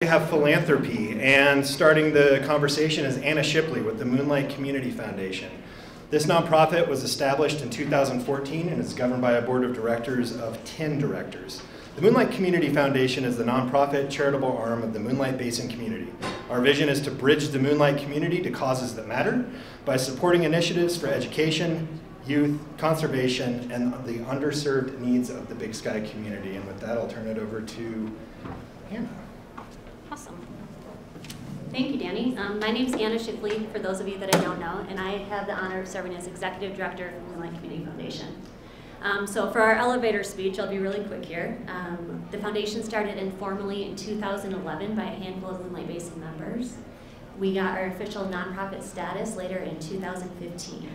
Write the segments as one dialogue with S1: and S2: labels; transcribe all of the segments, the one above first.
S1: We have Philanthopy, and starting the conversation is Anna Shipley with the Moonlight Community Foundation. This nonprofit was established in 2014 and is governed by a board of directors of 10 directors. The Moonlight Community Foundation is the nonprofit charitable arm of the Moonlight Basin community. Our vision is to bridge the Moonlight community to causes that matter by supporting initiatives for education, youth, conservation, and the underserved needs of the Big Sky community. And with that, I'll turn it over to Anna.
S2: Awesome. Thank you, Danny. My name is Anna Shipley, for those of you that I don't know, and I have the honor of serving as Executive Director of the Moonlight Community Foundation. So for our elevator speech, I'll be really quick here. The foundation started informally in 2011 by a handful of Moonlight Basin members. We got our official nonprofit status later in 2015.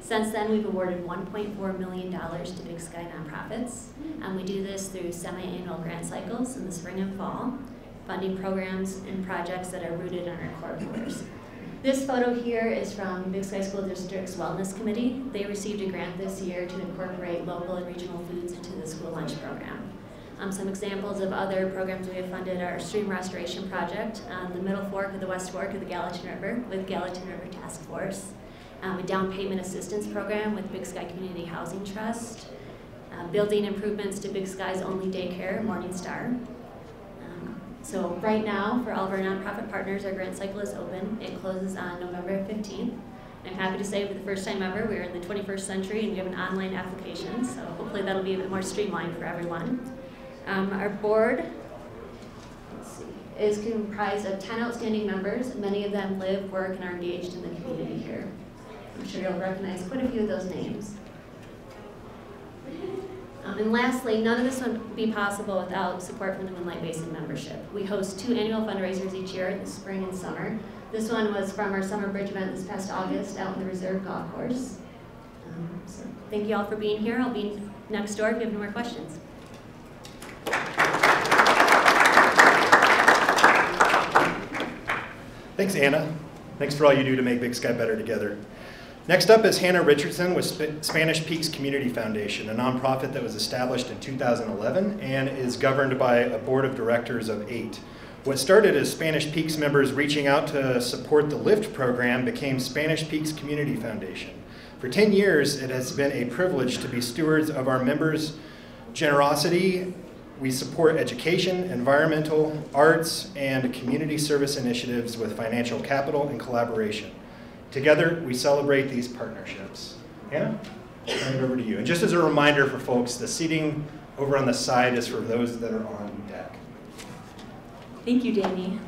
S2: Since then, we've awarded $1.4 million to Big Sky nonprofits. We do this through semi-annual grant cycles in the spring and fall, funding programs and projects that are rooted in our core pillars. This photo here is from Big Sky School District's Wellness Committee. They received a grant this year to incorporate local and regional foods into the school lunch program. Some examples of other programs we have funded are our stream restoration project on the middle fork of the west fork of the Gallatin River with Gallatin River Task Force, a down payment assistance program with Big Sky Community Housing Trust, building improvements to Big Sky's only daycare, Morning Star. So right now, for all of our nonprofit partners, our grant cycle is open. It closes on November 15th. I'm happy to say for the first time ever, we're in the 21st century and we have an online application, so hopefully that'll be a bit more streamlined for everyone. Our board is comprised of 10 outstanding members. Many of them live, work, and are engaged in the community here. I'm sure you'll recognize quite a few of those names. And lastly, none of this would be possible without support from the Moonlight Basin membership. We host 2 annual fundraisers each year in the spring and summer. This one was from our summer bridge event this past August out in the Reserve Golf Course. So thank you all for being here. I'll be next door if you have any more questions.
S1: Thanks, Anna. Thanks for all you do to make Big Sky better together. Next up is Hannah Richardson with Spanish Peaks Community Foundation, a nonprofit that was established in 2011 and is governed by a board of directors of 8. What started as Spanish Peaks members reaching out to support the LIFT program became Spanish Peaks Community Foundation. For 10 years, it has been a privilege to be stewards of our members' generosity. We support education, environmental, arts, and community service initiatives with financial capital and collaboration. Together, we celebrate these partnerships. Hannah, I'll turn it over to you. And just as a reminder for folks, the seating over on the side is for those that are on deck.
S2: Thank you, Danny.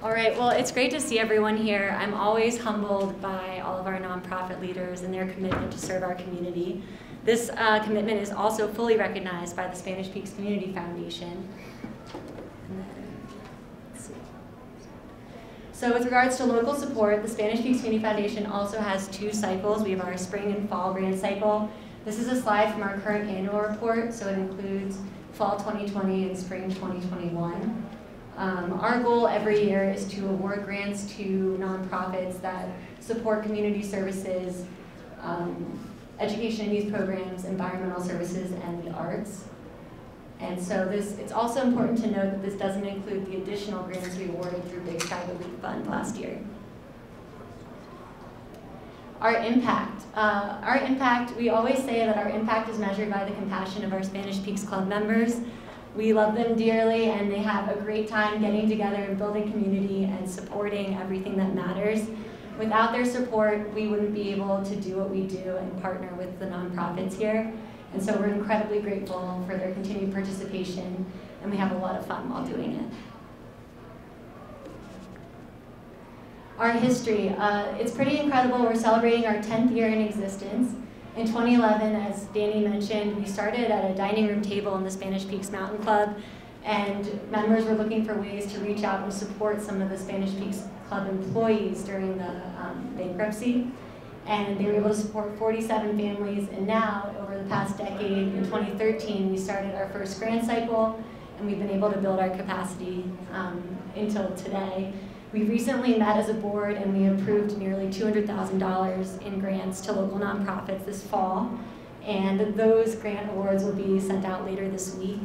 S2: All right, well, it's great to see everyone here. I'm always humbled by all of our nonprofit leaders and their commitment to serve our community. This commitment is also fully recognized by the Spanish Peaks Community Foundation. So with regards to local support, the Spanish Peaks Community Foundation also has 2 cycles. We have our spring and fall grant cycle. This is a slide from our current annual report, so it includes fall 2020 and spring 2021. Our goal every year is to award grants to nonprofits that support community services, education and youth programs, environmental services, and the arts. And so it's also important to note that this doesn't include the additional grants we awarded through Big Sky Relief Fund last year. Our impact, we always say that our impact is measured by the compassion of our Spanish Peaks Club members. We love them dearly and they have a great time getting together and building community and supporting everything that matters. Without their support, we wouldn't be able to do what we do and partner with the nonprofits here. And so we're incredibly grateful for their continued participation, and we have a lot of fun while doing it. Our history, it's pretty incredible. We're celebrating our 10th year in existence. In 2011, as Danny mentioned, we started at a dining room table in the Spanish Peaks Mountain Club, and members were looking for ways to reach out and support some of the Spanish Peaks Club employees during the bankruptcy. And they were able to support 47 families, and now, over the past decade, in 2013, we started our first grant cycle, and we've been able to build our capacity until today. We recently met as a board, and we approved nearly $200,000 in grants to local nonprofits this fall, and those grant awards will be sent out later this week.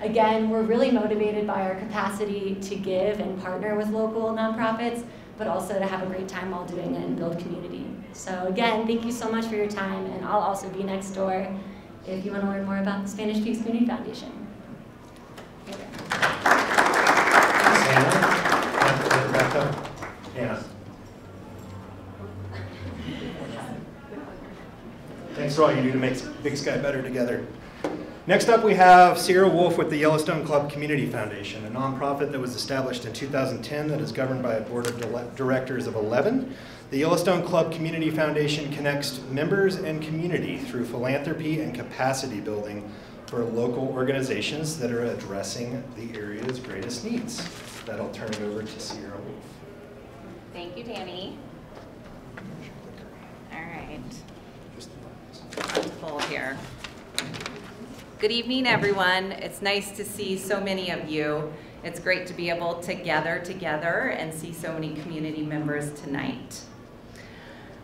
S2: Again, we're really motivated by our capacity to give and partner with local nonprofits, but also to have a great time while doing it and build community. So again, thank you so much for your time, and I'll also be next door if you want to learn more about the Spanish Peaks Community Foundation.
S1: Hannah. Thanks for all you do to make Big Sky better together. Next up, we have Sierra Wolf with the Yellowstone Club Community Foundation, a nonprofit that was established in 2010 that is governed by a board of directors of 11. The Yellowstone Club Community Foundation connects members and community through philanthropy and capacity building for local organizations that are addressing the area's greatest needs. That'll turn it over to Sierra Wolf.
S3: Thank you, Danny. All right. I'm full here. Good evening, everyone. It's nice to see so many of you. It's great to be able to gather together and see so many community members tonight.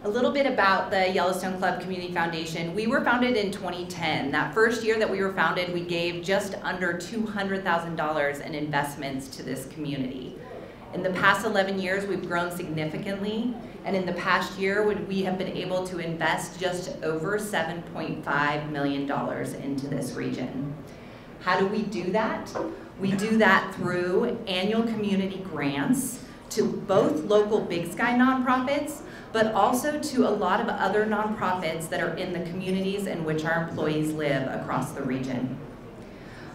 S3: A little bit about the Yellowstone Club Community Foundation. We were founded in 2010. That first year that we were founded, we gave just under $200,000 in investments to this community. In the past 11 years, we've grown significantly, and in the past year, we have been able to invest just over $7.5 million into this region. How do we do that? We do that through annual community grants to both local Big Sky nonprofits, but also to a lot of other nonprofits that are in the communities in which our employees live across the region.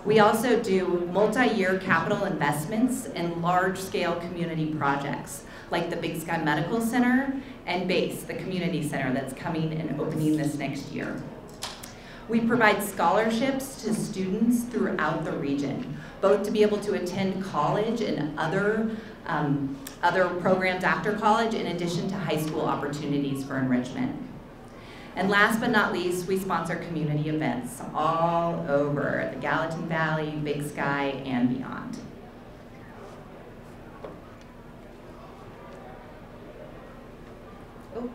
S3: We also do multi-year capital investments in large-scale community projects, like the Big Sky Medical Center and BASE, the community center that's coming and opening this next year. We provide scholarships to students throughout the region, both to be able to attend college and other programs after college, in addition to high school opportunities for enrichment. And last but not least, we sponsor community events all over the Gallatin Valley, Big Sky, and beyond. Oh.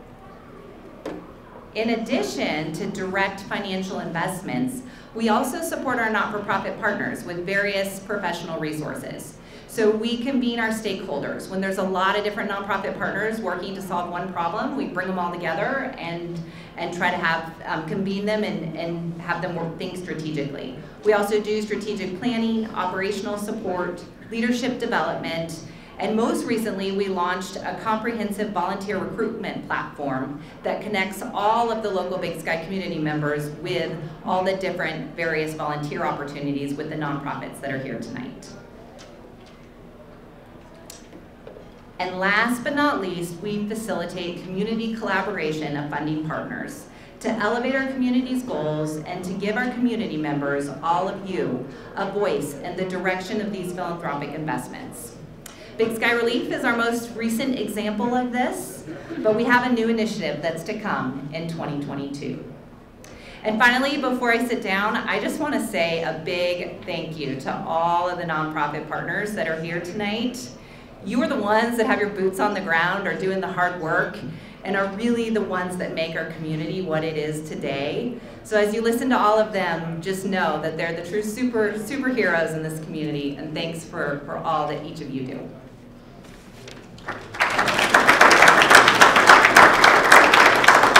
S3: In addition to direct financial investments, we also support our not-for-profit partners with various professional resources. So we convene our stakeholders. When there's a lot of different nonprofit partners working to solve one problem, we bring them all together and try to have convene them and have them think strategically. We also do strategic planning, operational support, leadership development, and most recently we launched a comprehensive volunteer recruitment platform that connects all of the local Big Sky community members with all the different various volunteer opportunities with the nonprofits that are here tonight. And last but not least, we facilitate community collaboration of funding partners to elevate our community's goals and to give our community members, all of you, a voice in the direction of these philanthropic investments. Big Sky Relief is our most recent example of this, but we have a new initiative that's to come in 2022. And finally, before I sit down, I just want to say a big thank you to all of the nonprofit partners that are here tonight. You are the ones that have your boots on the ground, are doing the hard work, and are really the ones that make our community what it is today. So as you listen to all of them, just know that they're the true superheroes in this community, and thanks for all that each of you do.